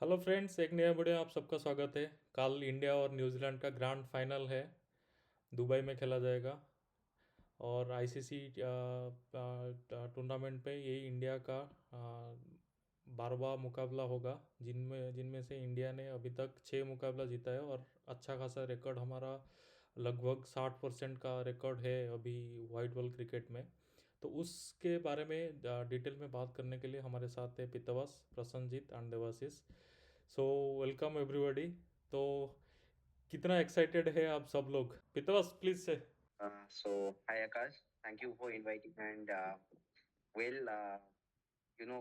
Hello friends, एक नया video में आप सबका स्वागत है। कल इंडिया और न्यूजीलैंड का ग्रैंड फाइनल है, दुबई में खेला जाएगा। और आईसीसी टूर्नामेंट पे ये इंडिया का 12वां मुकाबला होगा, जिनमें जिनमें से इंडिया ने अभी तक 6 मुकाबला जीता है और अच्छा खासा रिकॉर्ड हमारा लगभग 60% का रिकॉर्ड है अभी वाइट बॉल क्रिकेट में। तो उसके बारे में डिटेल में बात करने के लिए हमारे साथ है पितवास, Prasenjit and Devashish. So welcome everybody. तो कितना एक्साइटेड है आप सब लोग? पितवास प्लीज से। Hi Akash, thank you for inviting. And well,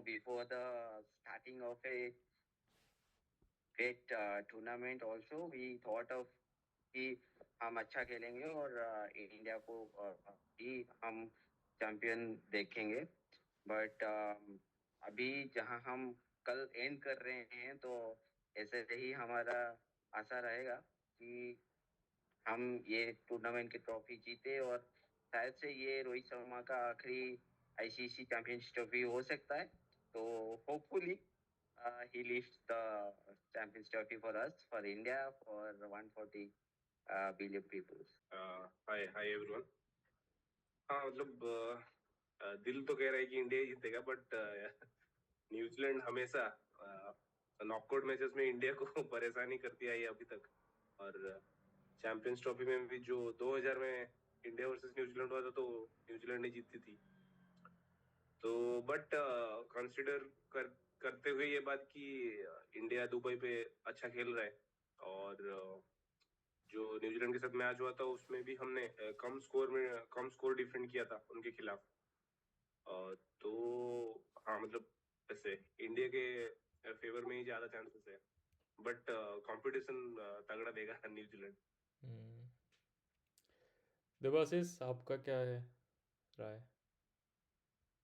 before the starting of a great tournament, also we thought of कि हम अच्छा खेलेंगे और इंडिया को भी हम चैंपियन देखेंगे। बट अभी जहां हम कल एंड कर रहे हैं, तो ऐसे ही हमारा आशा रहेगा कि हम ये टूर्नामेंट की ट्रॉफी जीते और शायद से ये रोहित शर्मा का आखिरी आईसीसी चैंपियंस ट्रॉफी हो सकता है। तो hopefully he lifts the champions trophy for us, for India, for 140 billion people. Hi hi everyone. हाँ मतलब दिल तो कह रहा है कि इंडिया ही जीतेगा, बट न्यूजीलैंड हमेशा नॉकआउट मैचेस में इंडिया को परेशानी करती आई है अभी तक। और चैंपियंस ट्रॉफी में भी जो 2000 में इंडिया वर्सेस न्यूजीलैंड हुआ था, तो न्यूजीलैंड ने जीती थी। तो बट कंसिडर करते हुए ये बात कि इंडिया दुबई पे अच्छा खेल रहा है, और जो न्यूजीलैंड के साथ मैच हुआ था उसमें भी हमने कम स्कोर डिफेंड किया था उनके खिलाफ। तो हाँ मतलब ऐसे इंडिया के फेवर में ही ज्यादा चांसेस है, बट कंपटीशन तगड़ा देगा न्यूजीलैंड। देवाशीष, आपका क्या है राय?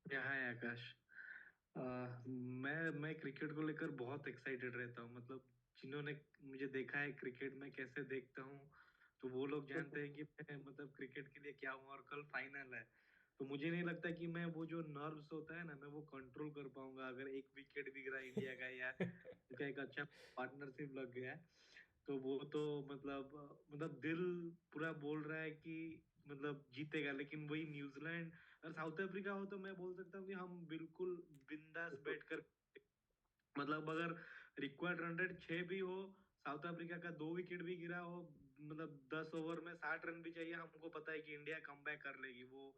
क्या है आकाश। अ, मैं क्रिकेट को लेकर बहुत एक्साइटेड रहता हूँ। मतलब जिन्होंने मुझे देखा है क्रिकेट में कैसे देखता हूँ, तो वो लोग जानते हैं कि मैं मतलब क्रिकेट के लिए क्या हूँ। और कल फाइनल है, तो मुझे नहीं लगता कि मैं वो जो नर्व्स होता है ना, मैं वो कंट्रोल कर पाऊंगा अगर एक विकेट भी गिरा इंडिया का या उनका एक अच्छा पार्टनरशिप लग गया है। तो वो तो मतलब दिल पूरा बोल रहा है कि मतलब जीतेगा। लेकिन वही न्यूजीलैंड और साउथ अफ्रीका हो तो मैं बोल सकता हूँ कि हम बिल्कुल बिंदास बैठकर मतलब अगर रिक्वायर्ड रन रेट 6 भी हो, साउथ अफ्रीका का 2 विकेट भी गिरा हो, मतलब 10 ओवर में 60 रन भी चाहिए, हमको पता है कि इंडिया कमबैक कर लेगी। वो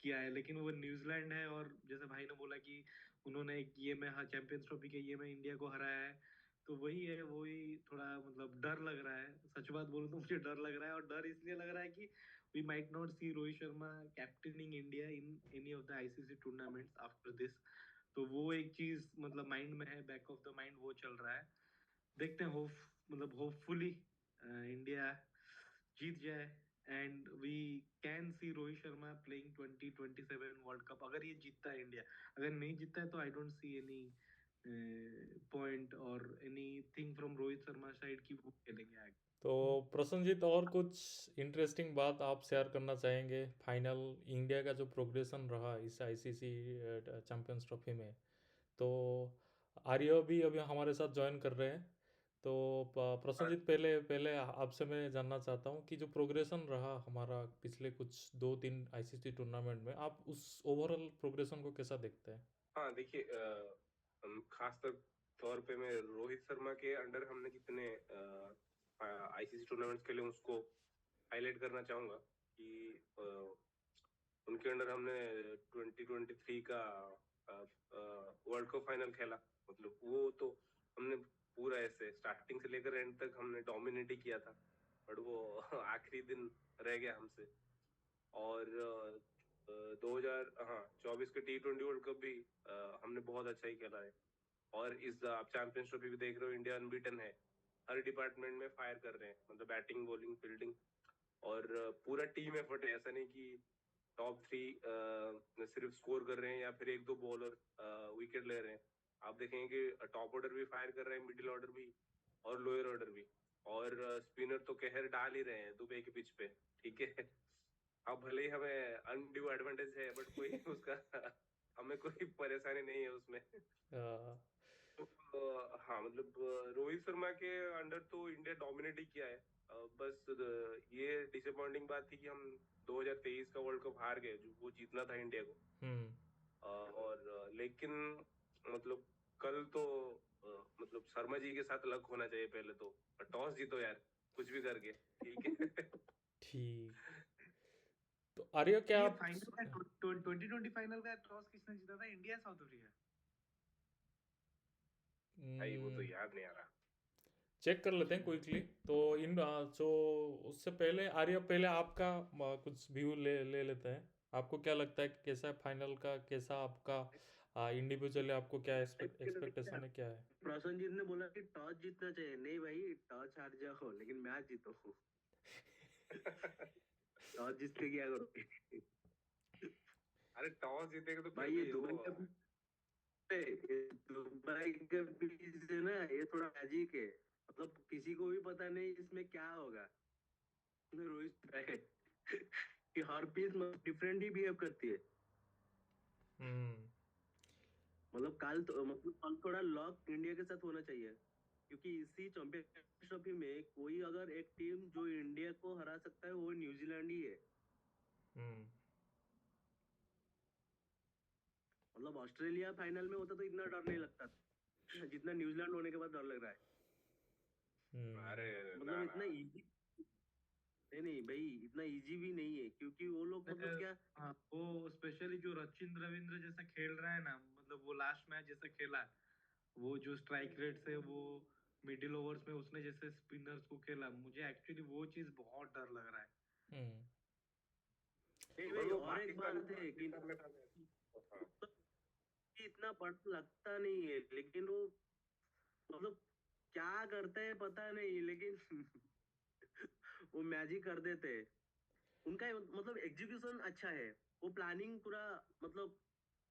किया है। लेकिन वो न्यूजीलैंड है, और जैसे भाई ने बोला कि उन्होंने एक ये में, हाँ, चैंपियंस ट्रॉफी के ये में इंडिया को हराया है। तो वही है, वही थोड़ा मतलब डर लग रहा है। सच बात बोलूं तो मुझे डर लग रहा है, और डर इसलिए लग रहा है कि we might not see Rohit Sharma captaining India in any of the ICC tournaments after this. तो वो एक चीज मतलब माइंड में है, बैक ऑफ द माइंड वो चल रहा है। देखते हैं, मतलब होपफुली इंडिया जीत जाए and we can see Rohit Sharma playing 2027 world cup. अगर ये जीतता है इंडिया, अगर नहीं जीतता है तो I don't see any point और anything from Rohit Sharma side की वो खेलेंगे आगे। तो प्रसन्नजीत, और कुछ इंटरेस्टिंग बात आप शेयर करना चाहेंगे? फाइनल इंडिया का जो प्रोग्रेशन रहा इस आईसीसी चैंपियंस ट्रॉफी में, तो आर्य भी अभी हमारे साथ ज्वाइन कर रहे हैं। तो प्रसन्नजीत, पहले पहले आपसे मैं जानना चाहता हूँ कि जो प्रोग्रेशन रहा हमारा पिछले कुछ 2-3 आईसीसी टूर्नामेंट में, आप उस ओवरऑल प्रोग्रेशन को कैसा देखते हैं? हाँ देखिए, खास तौर पे मैं रोहित शर्मा के अंडर हमने जितने आईसीसी टूर्नामेंट्स खेले उसको हाईलाइट करना चाहूंगा कि उनके अंडर हमने 2023 का वर्ल्ड कप फाइनल खेला। मतलब वो तो हमने पूरा ऐसे स्टार्टिंग से लेकर एंड तक हमने डोमिनेट ही किया था, बट वो आखिरी दिन रह गया हमसे। और 2024 के T20 वर्ल्ड कप भी हमने बहुत अच्छा ही खेला है। और इस आप चैंपियंस ट्रॉफी भी देख रहे हो, इंडिया अनबीटन है, हर डिपार्टमेंट में फायर कर रहे हैं, मतलब बैटिंग, बॉलिंग, फील्डिंग। और पूरा टीम एफर्ट है, ऐसा नहीं कि टॉप थ्री सिर्फ स्कोर कर रहे हैं या फिर एक दो बॉलर विकेट ले रहे हैं। आप देखेंगे कि टॉप ऑर्डर भी फायर कर रहे हैं, मिडिल ऑर्डर भी और लोअर ऑर्डर भी। और स्पिनर तो कहर डाल ही रहे हैं दुबई के पिच पे। ठीक है, अब भले ही हमें अनड्यू एडवांटेज है, बट कोई उसका हमें कोई परेशानी नहीं है उसमें। अ, हाँ मतलब रोहित शर्मा के अंडर तो इंडिया डोमिनेट ही किया है। बस ये डिसअपॉइंटिंग बात थी कि हम 2023 का वर्ल्ड कप हार गए, जो वो जीतना था इंडिया को। और लेकिन मतलब कल तो मतलब शर्मा जी के साथ लक होना चाहिए पहले तो। टॉस जीतो यार, कुछ भी करके, ठीक है। ठीक। तो आर्य क्या ये आप फाइनल का 2020 फाइनल का टॉस किसने जीता था, इंडिया साउथ अफ्रीका? भाई वो तो याद नहीं आ रहा। चेक कर लेते हैं क्विकली। तो जो उससे पहले आर्य, पहले आपका कुछ व्यू ले लेते हैं। आपको क्या लगता है कि कैसा है फाइनल का, कैसा आपका इंडिविजुअली आपको क्या एक्सपेक्टेशन है, क्या है? प्रसन्नजीत ने बोला कि टॉस जीतना चाहिए। नहीं भाई, टॉस हार जाओ लेकिन मैच जीतो। टॉस जीत के क्या करोगे? अरे टॉस जीतेगा तो फिर भाई ये भी दुबई वो का दुबई का बीच है ना, ये थोड़ा मैजिक है। मतलब किसी को भी पता नहीं इसमें क्या होगा। रोहित है कि हर पीस डिफरेंट ही बिहेव करती है। हम्म। मतलब कल तो मतलब कल थोड़ा लॉक इंडिया के साथ होना चाहिए, क्योंकि इसी चैंपियनशिप ट्रॉफी में कोई अगर एक टीम जो इंडिया को हरा सकता है वो न्यूजीलैंड ही है। हम्म। मतलब ऑस्ट्रेलिया फाइनल में होता तो इतना डर नहीं लगता था जितना न्यूजीलैंड होने के बाद डर लग रहा है। अरे मतलब ना ना। इतना इजी नहीं, नहीं भाई, इतना इजी भी नहीं है, क्योंकि वो लोग मतलब क्या। हाँ, वो स्पेशली जो रचिन रविंद्र जैसा खेल रहा है ना, मतलब वो लास्ट मैच जैसा खेला, वो जो स्ट्राइक रेट से वो मिडिल ओवर्स में उसने जैसे स्पिनर्स को खेला, मुझे एक्चुअली वो चीज बहुत डर लग रहा है। हम्म। नहीं और भाई, वो और एक पाकिस्तान बात है कि पाकिस्तान में था। हाँ। इतना बड़ा लगता नहीं है, लेकिन वो मतलब क्या करते हैं पता नहीं, लेकिन वो मैजिक कर देते हैं। उनका मतलब एग्जीक्यूशन अच्छा है। वो प्लानिंग पूरा मतलब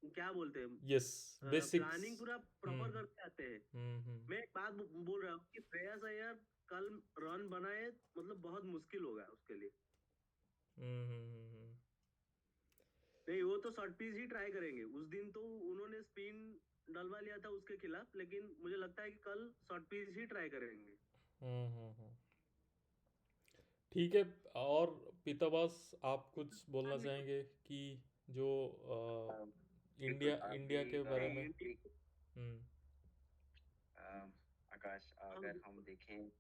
क्या बोलते हैं, यस, बेसिक्स। प्लानिंग पूरा प्रॉपर हम्म। करके आते हैं। हम्म। मैं एक बात बोल रहा हूँ कि श्रेयस अय्यर कल रन बनाए मतलब बहुत मुश्किल होगा उसके लिए। हम्म। नहीं, वो तो शॉर्ट पिच ही ट्राई करेंगे। उस दिन तो उन्होंने स्पिन डलवा लिया था उसके खिलाफ, लेकिन मुझे लगता है कि कल शॉर्ट पिच ही ट्राई करेंगे। हम्म। ठीक है। और पीताबास, आप कुछ बोलना चाहेंगे कि जो बिल्कुल इंडिया अभी के बारे में? नहीं, हम्म। आकाश, हम अगर हम देखें,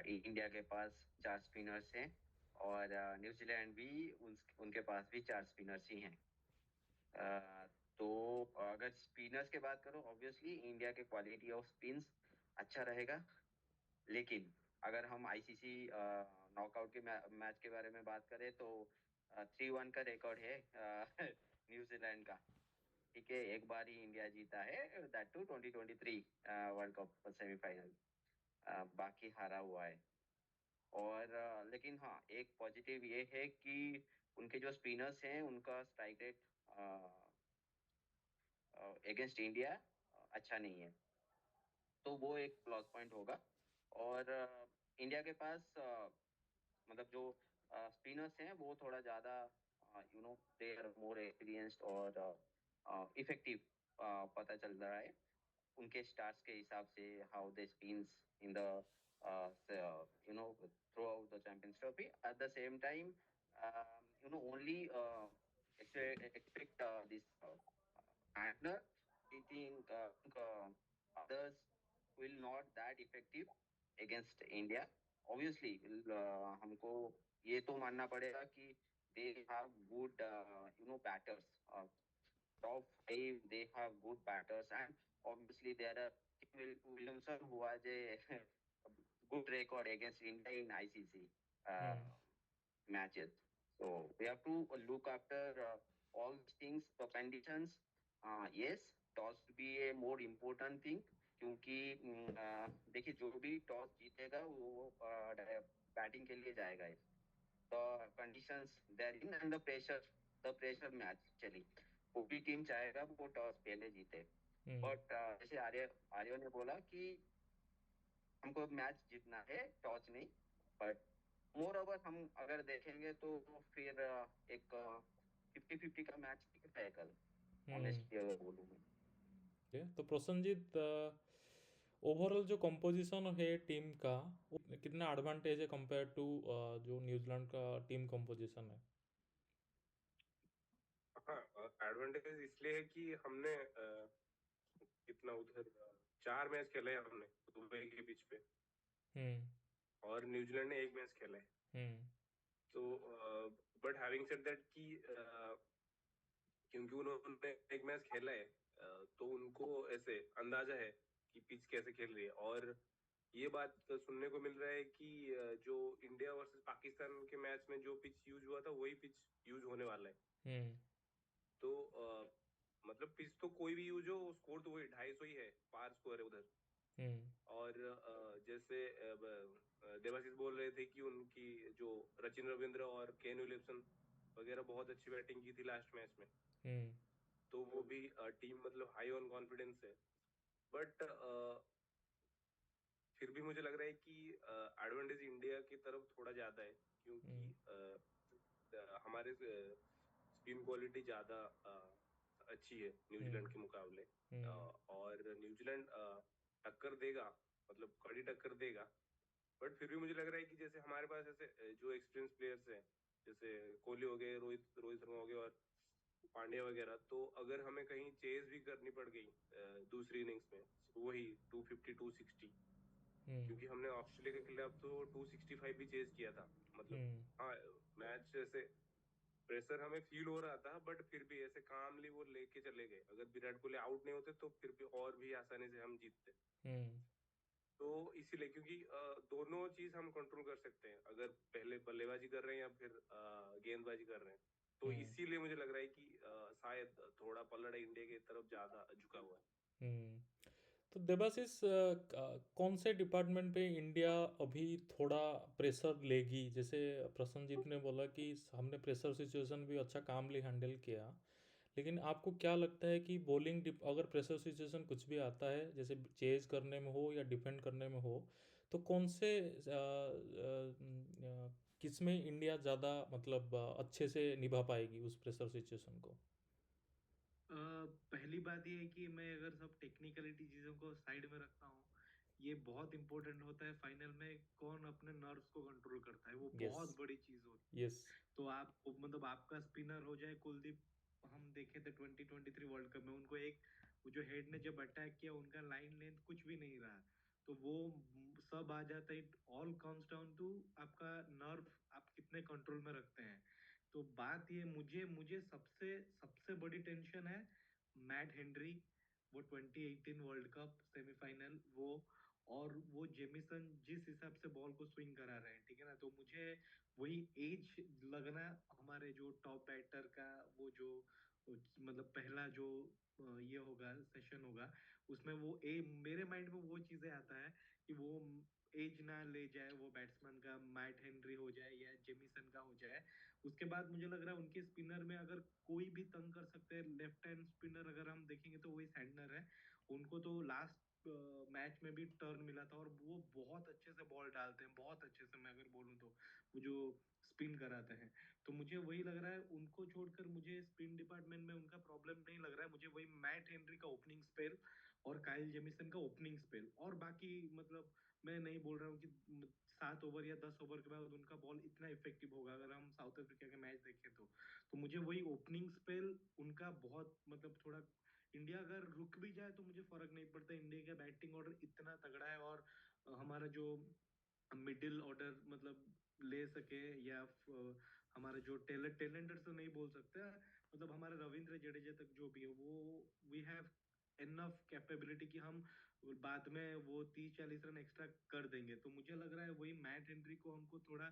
इंडिया के पास 4 स्पिनर्स हैं और न्यूजीलैंड भी उनके पास भी 4 स्पिनर्स ही हैं। अ, तो अगर स्पिनर्स की बात करो, ऑब्वियसली इंडिया के क्वालिटी ऑफ स्पिन्स अच्छा रहेगा। लेकिन अगर हम आईसीसी नॉकआउट के मैच के बारे में बात करें तो 3-1 का रिकॉर्ड है न्यूजीलैंड का। ठीक है, एक बार ही इंडिया जीता है, that too 2023 world cup semifinal. बाकी हारा हुआ है। और लेकिन हाँ, एक पॉजिटिव ये है कि उनके जो स्पिनर्स हैं उनका स्ट्राइक रेट अगेंस्ट इंडिया अच्छा नहीं है, तो वो एक प्लस पॉइंट होगा। और इंडिया के पास मतलब जो स्पिनर्स हैं वो थोड़ा ज़्यादा दे आर मोर एक्सपीरियंस्ड और इफेक्टिव पता चल रहा है उनके स्टार्स के हिसाब से, how they spins in the throughout the champions trophy. At the same time only expect this partner. I think others will not that effective against India. Obviously, हमको ये तो मानना पड़ेगा कि they have good batters. Top 5 they have good batters, and obviously there are Williamson who has a good record against India in ICC hmm. matches. So we have to look after all these things, the conditions. Yes, toss will be a more important thing, क्योंकि देखिए जो भी toss जीतेगा वो batting के लिए जाएगा। The conditions there in and the pressure match चली, कोई भी टीम चाहेगा वो टॉस पहले जीते। बट जैसे आर्य ने बोला कि हमको मैच जीतना है, टॉस नहीं। बट मोर ओवर हम अगर देखेंगे तो फिर एक 50-50 का मैच दिखता है कल, हम्म। ऑनेस्टली अगर बोलूँ मैं। तो प्रसन्नजीत, ओवरऑल जो कंपोजिशन है टीम का, वो कितना एडवांटेज है कंपेयर टू जो न्यूजीलैंड का टीम कंपोजिशन है? हाँ, एडवांटेज इसलिए है कि हमने कितना उधर 4 मैच खेले हैं हमने दुबई के पिच पे, हम्म। और न्यूजीलैंड ने एक मैच खेला है। हम्म। तो बट हैविंग सेड दैट कि क्योंकि उन्होंने एक मैच खेला है, तो उनको ऐसे अंदाजा है कि पिच कैसे खेल रही है। और ये बात सुनने को मिल रहा है कि जो इंडिया वर्सेस पाकिस्तान के मैच में जो पिच यूज हुआ था वही पिच यूज होने वाला है। हम्म। तो मतलब पिच तो कोई भी यूज हो, स्कोर तो वही 250 ही है, पार स्कोर है उधर। हम्म। और जैसे देवाशीष बोल रहे थे कि उनकी जो रचिन रविंद्र और केन विलियमसन वगैरह बहुत अच्छी बैटिंग की थी लास्ट मैच में, हम्म। तो वो भी टीम मतलब हाई ऑन कॉन्फिडेंस है। बट फिर भी मुझे लग रहा है कि एडवांटेज इंडिया की तरफ थोड़ा ज्यादा है, क्योंकि हम्म। हमारे स्पिन क्वालिटी ज्यादा अच्छी है न्यूजीलैंड के मुकाबले। हम्म। और न्यूजीलैंड टक्कर देगा, मतलब कड़ी टक्कर देगा। बट फिर भी मुझे लग रहा है कि जैसे हमारे पास ऐसे जो एक्सपीरियंस प्लेयर्स हैं, जैसे कोहली हो गए, रोहित रोहित शर्मा हो गए और पांड्या वगैरह, तो अगर हमें कहीं चेज भी करनी पड़ गई दूसरी इनिंग्स में, वही 250 260, हम्म। क्योंकि हमने ऑस्ट्रेलिया के खिलाफ तो 265 भी चेज किया था, मतलब हम्म। हाँ, मैच ऐसे प्रेशर हमें फील हो रहा था, बट फिर भी ऐसे कामली वो लेके चले गए। अगर विराट कोहली आउट नहीं होते तो फिर भी और भी आसानी से हम जीतते। हम्म। तो इसीलिए, क्योंकि दोनों चीज हम कंट्रोल कर सकते हैं, अगर पहले बल्लेबाजी कर रहे हैं या फिर गेंदबाजी कर रहे हैं। तो हम्म। इसीलिए मुझे लग रहा है कि शायद थोड़ा पलड़ा इंडिया की तरफ ज्यादा झुका हुआ है। हम्म। तो देबाशिस, कौन से डिपार्टमेंट पे इंडिया अभी थोड़ा प्रेशर लेगी? जैसे प्रसन्नजीत ने बोला कि हमने प्रेशर सिचुएशन भी अच्छा कामली हैंडल किया, लेकिन आपको क्या लगता है कि अगर प्रेशर सिचुएशन कुछ भी आता है, जैसे चेज करने में हो या डिफेंड करने में हो, तो कौन से किस में इंडिया ज़्यादा मतलब अच्छे से निभा पाएगी उस प्रेशर सिचुएशन को? पहली बात ये है कि मैं अगर सब टेक्निकलिटी चीजों को साइड में रखता हूँ, ये बहुत इंपॉर्टेंट होता है फाइनल में कौन अपने नर्व्स को कंट्रोल करता है, वो यस। बहुत बड़ी चीज होती है। यस। तो आप मतलब आपका स्पिनर हो जाए कुलदीप, हम देखे थे 2023 वर्ल्ड कप में उनको एक वो जो हेड ने जब अटैक किया उनका लाइन लेंथ कुछ भी नहीं रहा, तो वो सब आ जाता है। ऑल कम्स डाउन टू आपका नर्व, आप कितने कंट्रोल में रखते हैं। तो बात ये मुझे मुझे सबसे सबसे बड़ी टेंशन है मैट हेनरी, वो 2018 वर्ल्ड कप सेमीफाइनल वो, और वो जेमिसन जिस हिसाब से बॉल को स्विंग करा रहे हैं, ठीक है ना, तो मुझे वही एज लगना हमारे जो टॉप बैटर का वो जो मतलब पहला जो ये होगा सेशन होगा, उसमें वो मेरे माइंड में वो चीजें आता है कि वो एज ना ले जाए वो बैट्समैन का, मैट हेनरी हो जाए या जेमिसन का हो जाए। उसके बाद मुझे लग रहा है उनके स्पिनर में अगर कोई भी तंग कर सकते हैं, लेफ्ट हैंड स्पिनर अगर हम देखेंगे तो वही सैंडनर है। उनको तो लास्ट मैच में भी टर्न मिला था और वो बहुत अच्छे से बॉल डालते हैं, बहुत अच्छे से, मैं अगर बोलूँ तो वो जो स्पिन कराते हैं। तो मुझे वही लग रहा है उनको छोड़कर मुझे स्पिन डिपार्टमेंट में उनका प्रॉब्लम नहीं लग रहा है, मुझे वही मैट हेनरी का ओपनिंग स्पेल और काइल जेमिसन का ओपनिंग स्पेल, और बाकी मतलब मैं नहीं बोल रहा हूँ कि 7 ओवर या 10 ओवर के बाद उनका बॉल इतना इफेक्टिव होगा, अगर हम साउथ अफ्रीका के मैच देखें तो मुझे वही ओपनिंग स्पेल उनका बहुत मतलब थोड़ा, इंडिया अगर रुक भी जाए तो मुझे फर्क नहीं पड़ता, इंडिया का बैटिंग ऑर्डर इतना तगड़ा है, और हमारा जो मिडिल ऑर्डर मतलब ले सके, या हमारे जो टैलेंटेड तो नहीं बोल सकते, मतलब हमारे रविंद्र जडेजा तक जो भी है वो, वी हैव एनफ कैपेबिलिटी कि हम बाद में वो 30-40 रन एक्स्ट्रा कर देंगे। तो मुझे लग रहा है वही मैट हेनरी को हमको थोड़ा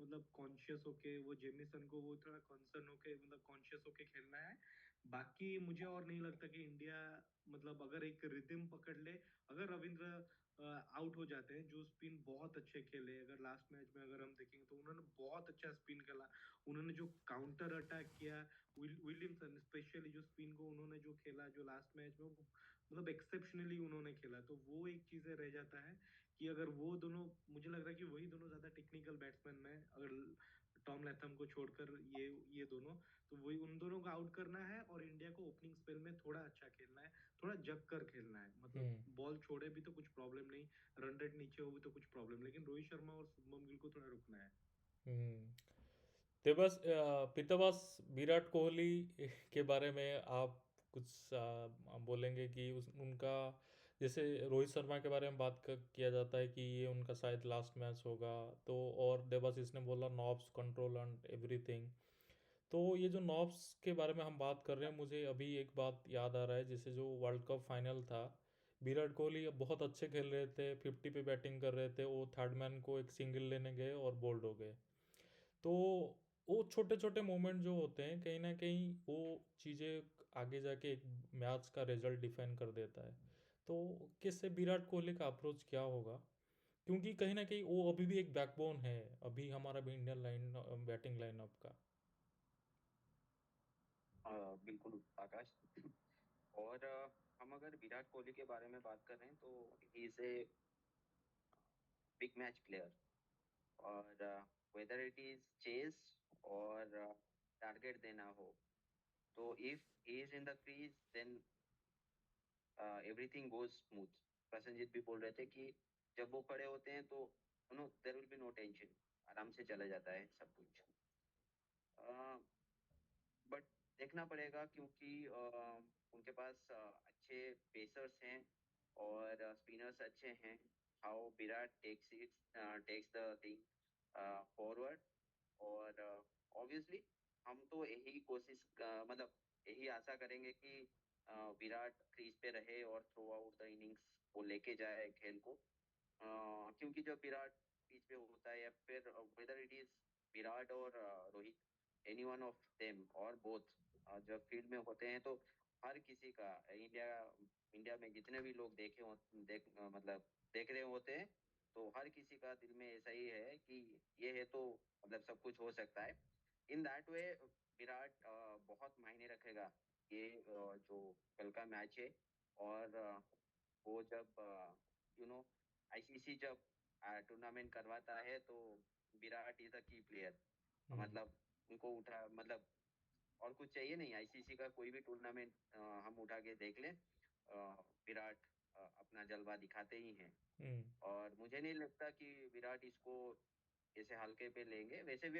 मतलब कॉन्शियस होके, वो जेमिसन को वो थोड़ा कंसर्न होके मतलब कॉन्शियस होके खेलना है। बाकी मुझे और नहीं लगता कि इंडिया मतलब अगर एक रिदम पकड़ ले, अगर रविंद्र आउट हो जाते हैं, जो स्पिन बहुत अच्छे खेले, अगर लास्ट मैच में अगर हम देखेंगे तो उन्होंने बहुत अच्छा स्पिन खेला, उन्होंने जो काउंटर अटैक किया, विलियमसन स्पेशली जो स्पिन को उन्होंने जो खेला जो लास्ट मैच में, मतलब एक्सेप्शनली उन्होंने खेला, तो वो एक चीजें रह जाता है कि अगर वो दोनों, मुझे लग रहा है कि वही दोनों ज्यादा टेक्निकल बैट्समैन में, अगर टॉम लैथम को छोड़कर ये दोनों, तो वही उन दोनों को आउट करना है और इंडिया को ओपनिंग स्पेल में थोड़ा अच्छा खेलना है, थोड़ा जग कर खेलना है, मतलब बॉल छोड़े भी तो कुछ प्रॉब्लम नहीं, रन रेट नीचे हो भी तो कुछ प्रॉब्लम, लेकिन रोहित शर्मा और शुभमन गिल को थोड़ा रुकना है। ते बस पितवास विराट कोहली के बारे में आप कुछ बोलेंगे कि उनका, जैसे रोहित शर्मा के बारे में किया जाता है कि ये उनका शायद लास्ट मैच होगा, तो और देवाशीष ने बोला नॉब्स कंट्रोल एंड एवरीथिंग। तो ये जो नॉब्स के बारे में हम बात कर रहे हैं, मुझे अभी एक बात याद आ रहा है, जैसे जो वर्ल्ड कप फाइनल था, विराट कोहली अब बहुत अच्छे खेल रहे थे, 50 पे बैटिंग कर रहे थे, वो थर्ड मैन को एक सिंगल लेने गए और बोल्ड हो गए। तो वो छोटे छोटे मोमेंट जो होते हैं, कहीं ना कहीं वो चीज़ें आगे जाके एक मैच का रिजल्ट डिफाइन कर देता है। तो किससे विराट कोहली का अप्रोच क्या होगा, क्योंकि कहीं ना कहीं वो अभी भी एक बैकबोन है अभी हमारा भी इंडियन लाइन बैटिंग लाइनअप का। बिल्कुल आकाश। और हम अगर विराट कोहली के बारे में बात कर रहे हैं तो he is a big match player. और वेदर इट इज चेस और टारगेट देना हो, तो if he is in the crease then everything goes smooth. Prasannajit भी बोल रहे थे कि जब वो खड़े होते हैं तो no there will be no tension, आराम से चला जाता है सब कुछ। बट देखना पड़ेगा क्योंकि उनके पास अच्छे पेसर्स हैं और स्पिनर्स अच्छे हैं। How Virat takes the thing forward. और ऑब्वियसली हम तो यही मतलब यही आशा करेंगे कि विराट क्रीज पे रहे और थ्रू आउट द इनिंग्स वो लेके जाए खेल को। क्योंकि जब विराट पिच पे होता है या फिर वेदर इट इज विराट और Rohit, any one of them और बोथ जब फील्ड में होते हैं तो हर किसी का इंडिया इंडिया में जितने भी लोग मतलब देख रहे होते हैं, तो हर किसी का दिल में ऐसा ही है कि ये है तो मतलब सब कुछ हो सकता है। इन दैट वे विराट बहुत मायने रखेगा ये जो कल का मैच है। और वो जब आईसीसी जब टूर्नामेंट करवाता है तो विराट इज अ की प्लेयर। हम्म। मतलब उनको उठा मतलब और कुछ चाहिए नहीं, आईसीसी का कोई भी टूर्नामेंट हम उठा के देख लें, विराट अपना जलवा दिखाते ही हैं। हम्म। और मुझे नहीं लगता कि विराट इसको ऐसे हल्के पे लेंगे। वैसे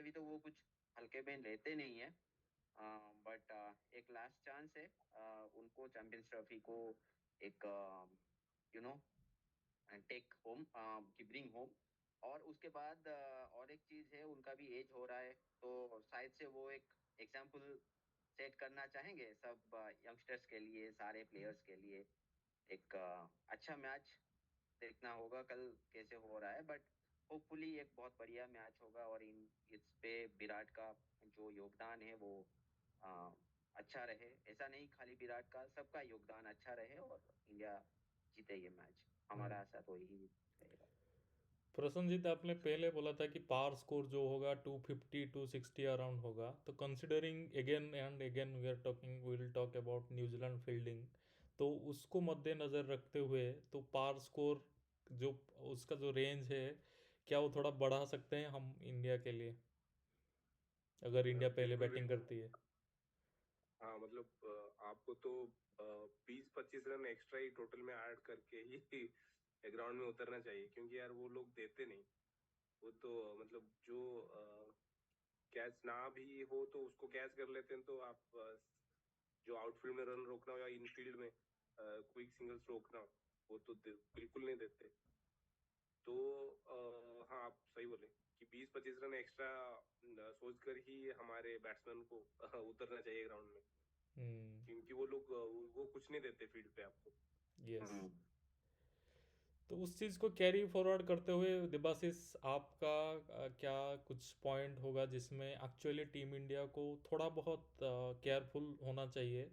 भी तो वो कुछ हल्के पे लेते नहीं है। बट एक लास्ट चांस है उनको चैंपियंस ट्रॉफी को एक यू नो टेक होम की ब्रिंग होम। और उसके बाद और एक चीज है, उनका भी एज हो रहा है, तो शायद से वो एक एग्जाम्पल सेट करना चाहेंगे सब यंगस्टर्स के लिए, सारे प्लेयर्स के लिए। एक अच्छा मैच देखना होगा कल कैसे हो रहा है, बट होपफुली एक बहुत बढ़िया मैच होगा और इन इस पे विराट का जो योगदान है वो अ, अच्छा रहे। ऐसा नहीं खाली विराट का, सबका योगदान अच्छा रहे और इंडिया जीते ये मैच। हम्म। हमारा आशा तो यही रहेगा। प्रसन्नजीत, आपने पहले बोला था कि पार स्कोर जो होगा 250 260 अराउंड होगा, तो considering again and again we will talk about New Zealand fielding, तो उसको मद्देनज़र रखते हुए तो पार स्कोर जो उसका जो रेंज है, क्या वो थोड़ा बढ़ा सकते हैं हम इंडिया के लिए, अगर इंडिया पहले बिल्कुल बैटिंग बिल्कुल। करती है? हाँ मतलब आपको तो 20-25 रन एक्स्ट्रा ही टोटल में ऐड करके ही ग्राउंड में उतरना चाहिए, क्योंकि यार वो लोग देते नहीं। वो तो मतलब जो कैच ना भी हो तो उसको कैच कर लेते हैं, तो आप जो आउटफील्ड में रन रोकना हो या इनफील्ड में क्विक सिंगल्स रोकना हो, वो तो बिल्कुल नहीं देते। तो हाँ आप सही बोले कि 20-25 रन एक्स्ट्रा सोचकर ही हमारे बैट्समैन को उतरना चाहिए ग्राउंड में, हम्म। क्योंकि वो लोग वो कुछ नहीं देते फील्ड पे आपको। यस। हम्म। तो उस चीज़ को कैरी फॉरवर्ड करते हुए देबासिस, आपका क्या कुछ पॉइंट होगा जिसमें एक्चुअली टीम इंडिया को थोड़ा बहुत केयरफुल होना चाहिए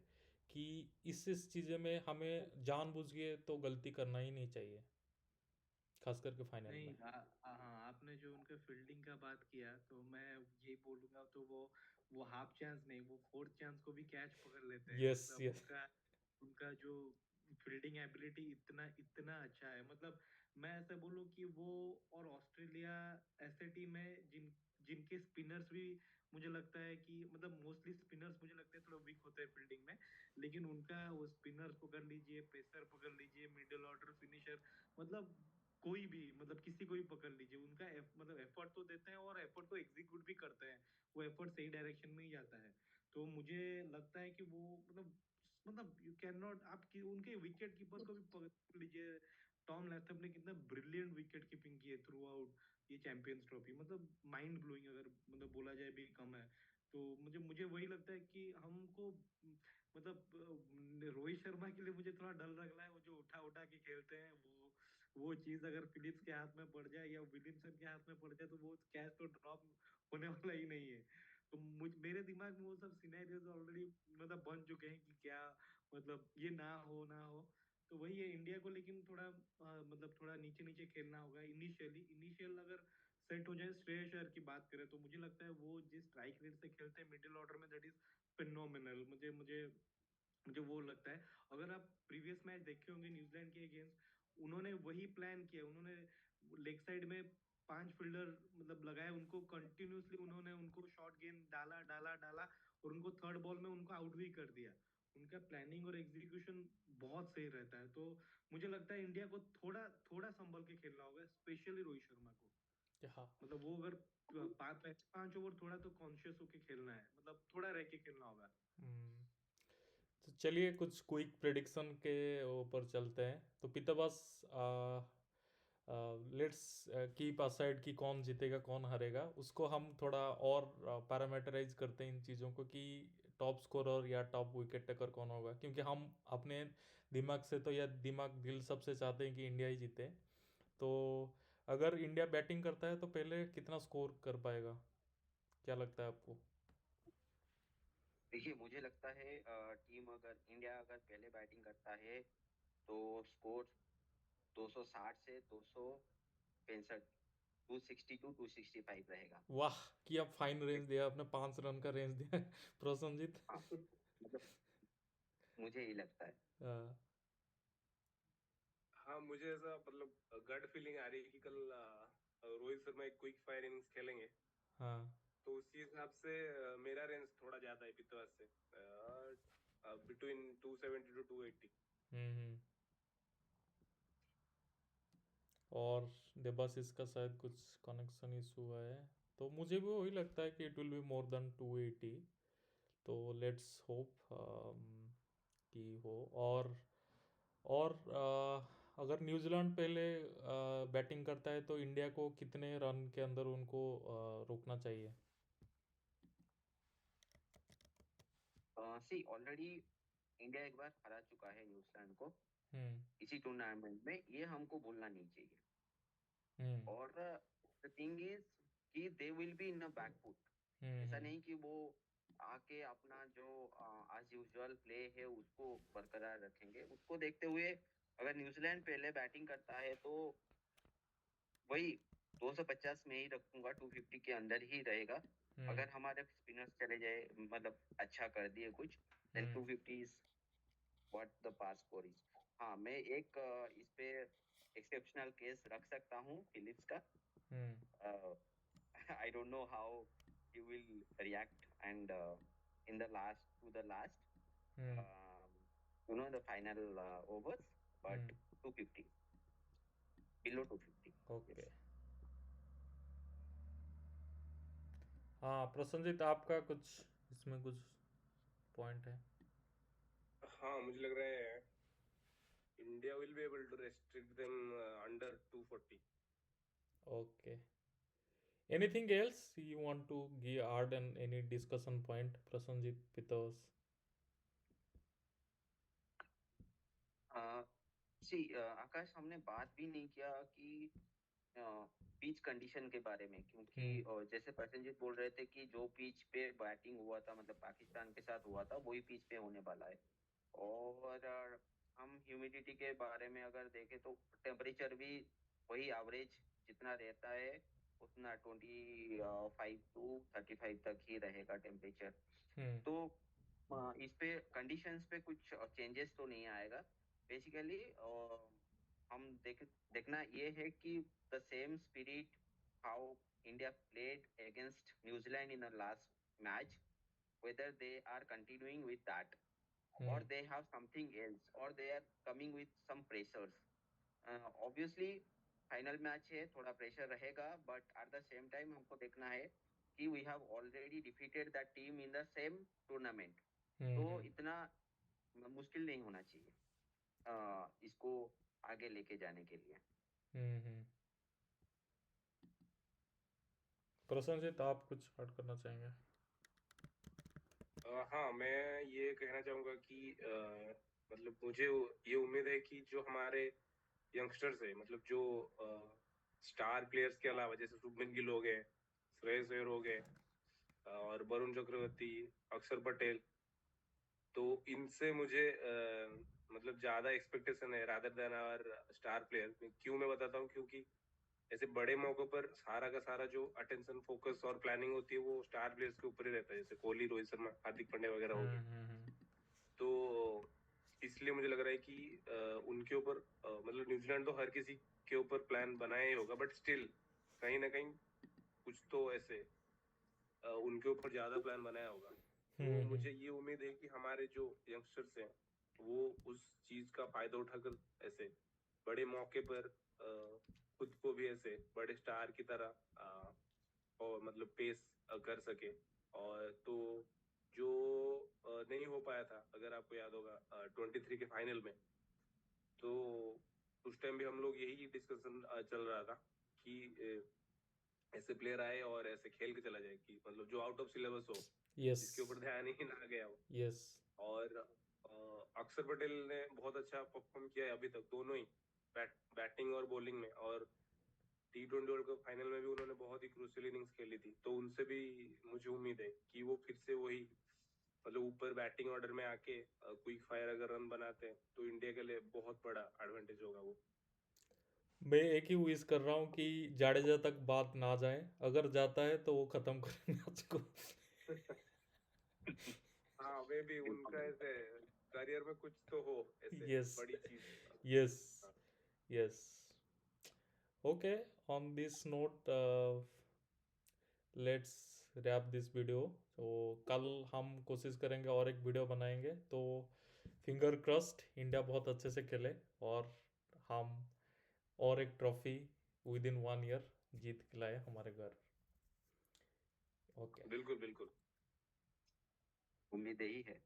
कि इस चीज़ें में हमें जानबूझ के तो गलती करना ही नहीं चाहिए, खास करके फाइनल नहीं, में? हाँ, आपने जो उनके फील्डिंग का बात किया तो मैं यही बोलूंगा, तो वो हाफ चांस नहीं, वो फोर्थ चांस को भी कैच पकड़ लेते हैं, यस, मतलब यस। उनका उनका जो फील्डिंग एबिलिटी इतना इतना अच्छा है। मतलब मैं ऐसा बोलूं कि वो और ऑस्ट्रेलिया ऐसे टीम है जिन जिनके स्पिनर्स भी मुझे लगता है कि मतलब मोस्टली स्पिनर्स मुझे लगता है थोड़ा वीक होते हैं फील्डिंग में, लेकिन उनका वो स्पिनर्स पकड़ लीजिए, पेसर पकड़ लीजिए, मिडिल ऑर्डर फिनिशर, मतलब कोई भी, मतलब किसी को भी पकड़ लीजिए, उनका मतलब एफर्ट तो देते हैं और एफर्ट को एग्जीक्यूट भी करते हैं, वो एफर्ट सही डायरेक्शन में ही जाता है। तो मुझे लगता है कि वो मतलब यू कैन नॉट, आप उनके विकेट कीपर को भी पकड़ लीजिए, टॉम लैथम ने कितना ब्रिलियंट विकेट कीपिंग की है थ्रू आउट ये चैंपियंस ट्रॉफी, मतलब माइंड ब्लोइंग, अगर मतलब बोला जाए भी कम है। तो मुझे मुझे वही लगता है कि हमको मतलब रोहित शर्मा के लिए मुझे थोड़ा डर लग रहा है, वो जो उठा उठा के खेलते हैं, वो चीज अगर फिलिप्स के हाथ में पड़ जाए या विलियमसन के हाथ में पड़ जाए तो वो कैच तो ड्रॉप होने वाला ही नहीं है। तो मेरे दिमाग में वो सब सिनेरियोज ऑलरेडी मतलब बन चुके हैं कि क्या मतलब ये ना हो। तो वही है इंडिया को, लेकिन थोड़ा मतलब थोड़ा नीचे नीचे खेलना होगा इनिशियल अगर सेट हो जाए। श्रेयस अय्यर की बात करें तो मुझे लगता है वो जिस स्ट्राइक रेट से खेलते हैं मिडिल ऑर्डर में, दैट इज फिनोमिनल। मुझे मुझे मुझे वो लगता है, अगर आप प्रीवियस मैच देखे होंगे न्यूजीलैंड के अगेंस्ट, उन्होंने वही प्लान किया, उन्होंने लेग साइड में 5 फील्डर मतलब लगाए, उनको कंटिन्यूसली उन्होंने उनको शॉर्ट गेंद डाला डाला डाला और उनको थर्ड बॉल में उनको आउट भी कर दिया। उनका प्लानिंग और एग्जीक्यूशन बहुत सही रहता है। तो मुझे लगता है इंडिया को थोड़ा थोड़ा संभल के खेलना होगा, स्पेशली रोहित शर्मा को। हाँ। मतलब वो अगर 5 ओवर थोड़ा तो कॉन्शियस होके खेलना है, मतलब थोड़ा रह के खेलना होगा। हम्म, तो चलिए कुछ क्विक प्रेडिक्शन के ऊपर चलते हैं। तो पीताबास, लेट्स कीप असाइड कि कौन जीतेगा कौन हारेगा, उसको हम थोड़ा और पैरामीटराइज करते हैं इन चीज़ों को कि टॉप स्कोरर या टॉप विकेट टेकर कौन होगा, क्योंकि हम अपने दिमाग से तो या दिमाग दिल सबसे चाहते हैं कि इंडिया ही जीते। तो अगर इंडिया बैटिंग करता है तो पहले कितना स्कोर कर पाएगा, क्या लगता है आपको? देखिए, मुझे लगता है टीम अगर इंडिया अगर पहले बैटिंग करता है तो स्कोर 260 से 265, 260 to 265 रहेगा। वाह, कि अब फाइन रेंज दिया आपने, 5 रन का रेंज दिया है प्रसन्नजीत। हाँ, मतलब मुझे ही लगता है। हाँ। हाँ, मुझे ऐसा मतलब गट फीलिंग आ रही है कि कल रोहित शर्मा एक क्विक फायर इनिंग्स खेलेंगे। हाँ। तो उसी हिसाब से मेरा रेंज थोड़ा ज्यादा है पितवास से, बिटवीन 270 to 280। हम्म। और देबासिस का शायद कुछ कनेक्शन इशू है, तो मुझे भी वही लगता है कि it will be more than 280। तो लेट्स होप कि हो। और अगर न्यूजीलैंड पहले बैटिंग करता है तो इंडिया को कितने रन के अंदर उनको रोकना चाहिए? सी ऑलरेडी इंडिया एक बार हरा चुका है न्यूजीलैंड को हम्म। इसी टूर्नामेंट में, ये हमको भूलना नहीं चाहिए। हम्म। और द थिंग इज कि they will be in a back foot. ऐसा हम्म। नहीं कि वो आके अपना जो आज यूजुअल प्ले है उसको बरकरार रखेंगे। उसको देखते हुए अगर न्यूजीलैंड पहले बैटिंग करता है तो वही 250 में ही रखूंगा, 250 के अंदर ही रहेगा। हम्म। अगर हमारे स्पिनर्स चले जाए, मतलब अच्छा कर दिए कुछ, then hmm. 250 is what the pass score is. हाँ, मैं एक इस पे एक्सेप्शनल केस रख सकता हूँ फिलिप्स का। हम्म। I don't know how he will react, and in the last to the last, hmm. um, the final overs, but hmm. 250, below 250. Okay. Yes. हाँ प्रसन्नजीत, आपका कुछ इसमें कुछ पॉइंट है? हाँ, मुझे लग रहा है India will be able to restrict them under 240। Okay. Anything else you want to give add and any discussion point, Prasenjit, पितोस? See, आकाश, हमने बात भी नहीं किया कि पिच कंडीशन के बारे में, क्योंकि हम्म। जैसे प्रसन्नजीत बोल रहे थे कि जो पिच पे बैटिंग हुआ था, मतलब पाकिस्तान के साथ हुआ था, वही पिच पे होने वाला है। और हम ह्यूमिडिटी के बारे में अगर देखें तो टेम्परेचर भी वही एवरेज जितना रहता है उतना 25 to 35 तक ही रहेगा टेम्परेचर। हम्म। तो इस पे कंडीशंस पे कुछ चेंजेस तो नहीं आएगा बेसिकली। हम देखना ये है कि the same spirit how India played against New Zealand in the last match, whether they are continuing with that or hmm they have something else or they are coming with some pressures. Obviously final match है, थोड़ा pressure रहेगा, but at the same time हमको देखना है कि we have already defeated that team in the same tournament, तो हम्म इतना मुश्किल नहीं होना चाहिए इसको आगे लेके जाने के लिए। हम्म। प्रसन्नजीत, आप कुछ ऐड करना चाहेंगे? हाँ, मैं ये कहना चाहूंगा कि मतलब मुझे ये उम्मीद है कि जो हमारे यंगस्टर्स है, मतलब जो स्टार प्लेयर्स के अलावा जैसे शुभमन गिल हो गए, श्रेयस अय्यर हो गए, और वरुण चक्रवर्ती, अक्षर पटेल, तो इनसे मुझे मतलब ज्यादा एक्सपेक्टेशन है rather than our star player. क्यों मैं बताता हूँ, क्योंकि ऐसे बड़े मौकों पर सारा का सारा जो अटेंशन, फोकस और प्लानिंग होती है वो स्टार प्लेयर्स के ऊपर ही रहता है, जैसे कोहली, रोहित शर्मा, हार्दिक पांड्या वगैरह हो गए। हम्म। तो इसलिए मुझे लग रहा है कि उनके ऊपर मतलब न्यूजीलैंड तो हर किसी के ऊपर प्लान बनाया ही होगा, बट स्टिल कहीं ना कहीं कुछ तो ऐसे उनके ऊपर ज्यादा प्लान बनाया होगा। तो मुझे ये उम्मीद है कि हमारे जो यंगस्टर्स हैं वो उस चीज का फायदा उठाकर ऐसे बड़े मौके पर खुद को भी ऐसे बड़े स्टार की तरह और मतलब पेश कर सके। और तो जो नहीं हो पाया था, अगर आपको याद होगा 23 के फाइनल में, तो उस टाइम भी हम लोग यही डिस्कशन चल रहा था कि ऐसे प्लेयर आए और ऐसे खेल के चला जाए कि मतलब जो आउट ऑफ सिलेबस हो, यस जिसके ऊपर ध्यान ही ना गया हो। यस और अक्षर पटेल ने बहुत अच्छा परफॉर्म किया है अभी तक, दोनों ही बैटिंग और बॉलिंग में। और T20 वर्ल्ड कप फाइनल में भी उन्होंने बहुत ही क्रूशियल इनिंग्स खेली थी, तो उनसे भी मुझे उम्मीद है कि वो फिर से वही मतलब ऊपर बैटिंग ऑर्डर में आके क्विक फायर अगर रन बनाते हैं तो इंडिया के लिए बहुत बड़ा एडवांटेज होगा वो। मैं एक ही विश कर रहा हूँ कि जाडेजा तक बात ना जाए, अगर जाता है तो वो खत्म करें मैच को। हाँ, वे भी बिल्कुल उनका बिल्कुल। ऐसे करियर में कुछ तो हो ऐसे यस बड़ी चीज। यस हाँ, yes. Okay, on this note let's wrap this video. तो कल हम कोशिश करेंगे और एक वीडियो बनाएंगे, तो फिंगर क्रॉस्ड इंडिया बहुत अच्छे से खेले और हम और एक ट्रॉफी विद इन 1 ईयर जीत के लाए हमारे घर। ओके। बिल्कुल बिल्कुल। उम्मीद यही है।